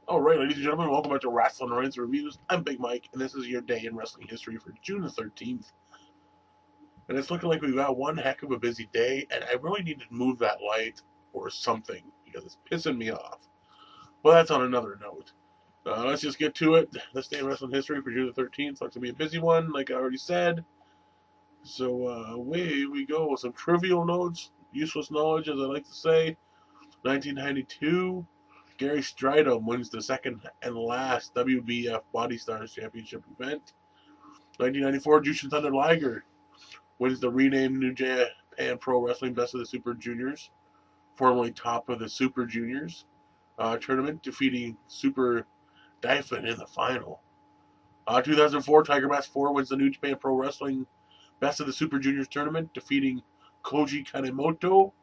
Alright, ladies and gentlemen, welcome back to Wrestling Rants Reviews. I'm Big Mike, and this is your day in wrestling history for June the 13th. And it's looking like we've got one heck of a busy day, and I really need to move that light or something, because it's pissing me off. But that's on another note. Let's just get to it. This day in wrestling history for June the 13th looks to be a busy one, like I already said. So away we go with some trivial notes, useless knowledge, as I like to say. 1992. Gary Stridham wins the second and last WBF Body Stars Championship event. 1994, Jushin Thunder Liger wins the renamed New Japan Pro Wrestling Best of the Super Juniors, formerly top of the Super Juniors tournament, defeating Super Daifun in the final. 2004, Tiger Mask 4 wins the New Japan Pro Wrestling Best of the Super Juniors tournament, defeating Koji Kanemoto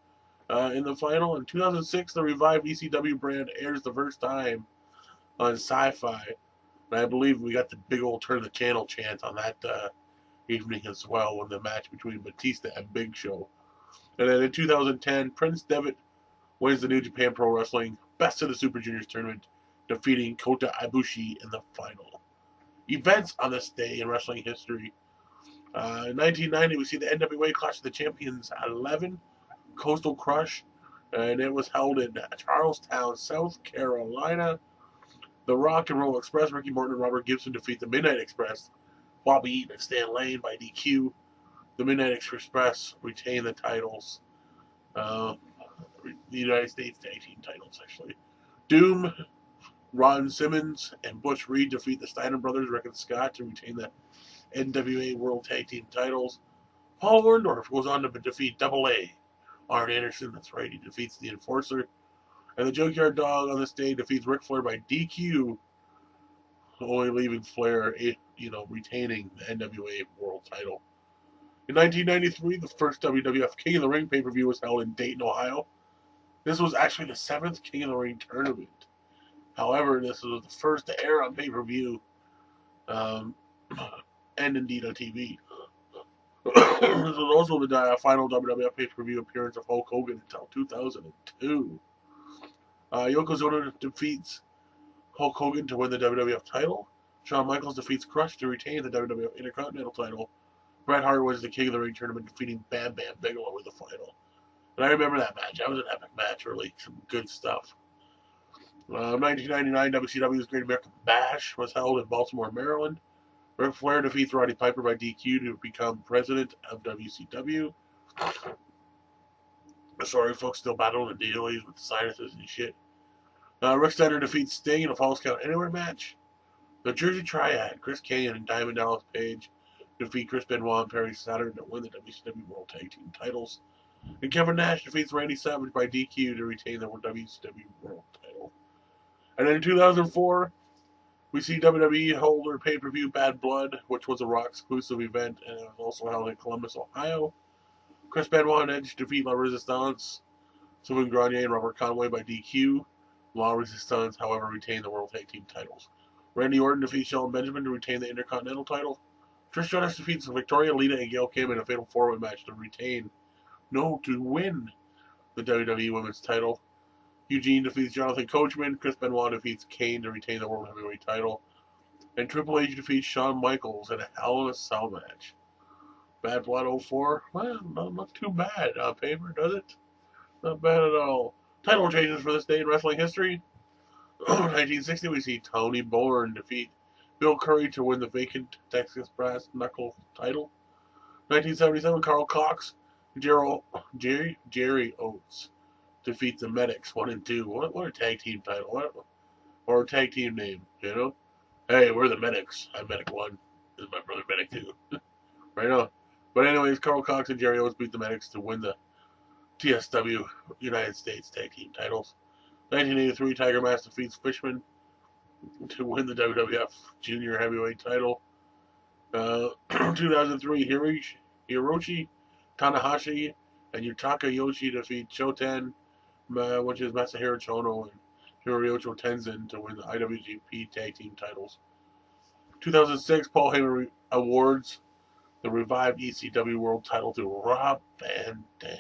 in the final. In 2006, the revived ECW brand airs the first time on Sci-Fi, and I believe we got the big old turn of the channel chant on that evening as well, in the match between Batista and Big Show. And then in 2010, Prince Devitt wins the New Japan Pro Wrestling Best of the Super Juniors tournament, defeating Kota Ibushi in the final. Events on this day in wrestling history. In 1990, we see the NWA Clash of the Champions 11, Coastal Crush, and it was held in Charlestown, South Carolina. The Rock and Roll Express, Ricky Morton and Robert Gibson defeat the Midnight Express, Bobby Eaton and Stan Lane by DQ. The Midnight Express retain the titles, the United States Tag Team titles, actually. Doom, Ron Simmons, and Butch Reed defeat the Steiner Brothers, Rick and Scott, to retain the NWA World Tag Team titles. Paul Orndorff goes on to defeat Double A. Arn Anderson, that's right, he defeats the Enforcer. And the Junkyard Dog on this day defeats Ric Flair by DQ, only leaving Flair, retaining the NWA World title. In 1993, the first WWF King of the Ring pay-per-view was held in Dayton, Ohio. This was actually the 7th King of the Ring tournament. However, this was the first to air on pay-per-view, and indeed on TV. This was also the final WWF pay-per-view appearance of Hulk Hogan until 2002. Yokozuna defeats Hulk Hogan to win the WWF title. Shawn Michaels defeats Crush to retain the WWF Intercontinental title. Bret Hart wins the King of the Ring tournament, defeating Bam Bam Bigelow in the final. And I remember that match. That was an epic match, really. Some good stuff. 1999, WCW's Great American Bash was held in Baltimore, Maryland. Ric Flair defeats Roddy Piper by DQ to become president of WCW. Sorry, folks, still battling the dealies with the sinuses and shit. Rick Steiner defeats Sting in a Falls Count Anywhere match. The Jersey Triad, Chris Kanyon and Diamond Dallas Page, defeat Chris Benoit and Perry Saturn to win the WCW World Tag Team titles. And Kevin Nash defeats Randy Savage by DQ to retain the WCW World title. And then in 2004, we see WWE hold their pay-per-view Bad Blood, which was a Raw exclusive event, and it was also held in Columbus, Ohio. Chris Benoit and Edge defeat La Resistance, Sylvain Grenier and Robert Conway by DQ. La Resistance, however, retain the World Tag Team titles. Randy Orton defeats Shelton Benjamin to retain the Intercontinental title. Trish Stratus defeats Victoria, Lita, and Gail Kim in a fatal four-way match to win the WWE Women's title. Eugene defeats Jonathan Coachman. Chris Benoit defeats Kane to retain the World Heavyweight title. And Triple H defeats Shawn Michaels in a Hell in a Cell match. Bad Blood 04? Well, not too bad on paper, does it? Not bad at all. Title changes for this day in wrestling history. 1960, we see Tony Bourne defeat Bill Curry to win the vacant Texas Brass Knuckle title. 1977, Carl Cox and Jerry Oates defeat the Medics 1 and 2. What a tag team title. Or a tag team name, you know? Hey, we're the Medics. I'm Medic 1. This is my brother Medic 2. Right on. But anyways, Carl Cox and Jerry Oates beat the Medics to win the TSW United States Tag Team titles. 1983, Tiger Mask defeats Fishman to win the WWF Junior Heavyweight title. 2003, Hiroshi Tanahashi and Yutaka Yoshi defeat Shoten, which is Masahiro Chono, and Hiroyoshi Tenzin to win the IWGP Tag Team titles. 2006, Paul Heyman awards the revived ECW World title to Rob Van Dam.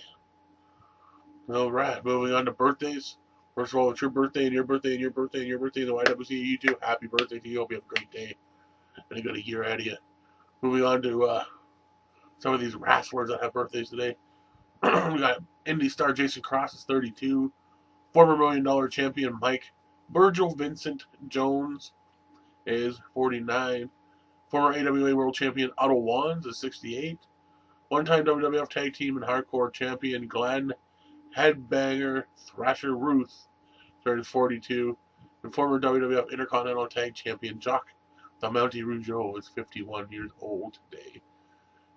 Alright, moving on to birthdays. First of all, it's your birthday and your birthday and your birthday and your birthday and the YWC. You too. Happy birthday to you. Hope you have a great day and a good year ahead of you. Moving on to some of these wrestlers that have birthdays today. We got Indy star Jason Cross is 32. Former $1 million champion Mike Virgil Vincent Jones is 49. Former AWA World Champion Otto Wands is 68. One-time WWF Tag Team and Hardcore Champion Glenn Headbanger Thrasher Ruth turns 42. And former WWF Intercontinental Tag Champion Jacques the Mountie Rougeau is 51 years old today.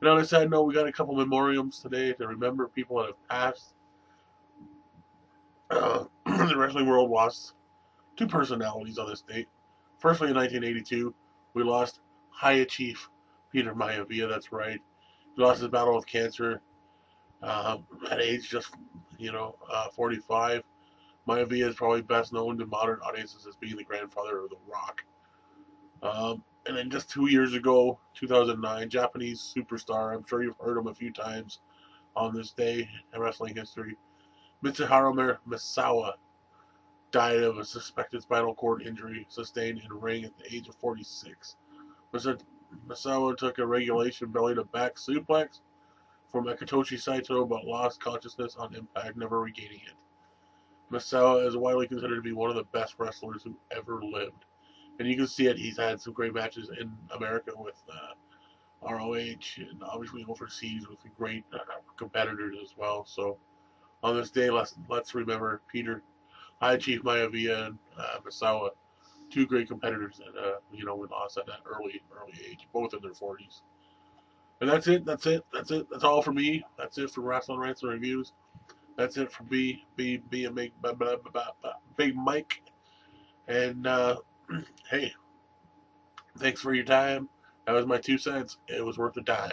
And on a side note, we got a couple memoriams today to remember people that have passed. The wrestling world lost two personalities on this date. Firstly, in 1982, we lost High Chief Peter Maivia. That's right. He lost his battle with cancer at age just 45. Maivia is probably best known to modern audiences as being the grandfather of The Rock. And then just 2 years ago, 2009, Japanese superstar, I'm sure you've heard him a few times on this day in wrestling history, Mitsuharu Misawa died of a suspected spinal cord injury sustained in a ring at the age of 46. Misawa took a regulation belly-to-back suplex from Akitoshi Saito but lost consciousness on impact, never regaining it. Misawa is widely considered to be one of the best wrestlers who ever lived. And you can see it, he's had some great matches in America with ROH and obviously overseas with great competitors as well. So on this day, let's remember Peter, High Chief Maivia, and Misawa, two great competitors that we lost at that early age, both in their 40s. And that's it. That's all for me. That's it for Wrestling Rants and Reviews. That's it for B and Big Mike. And hey, thanks for your time. That was my 2 cents. It was worth the time.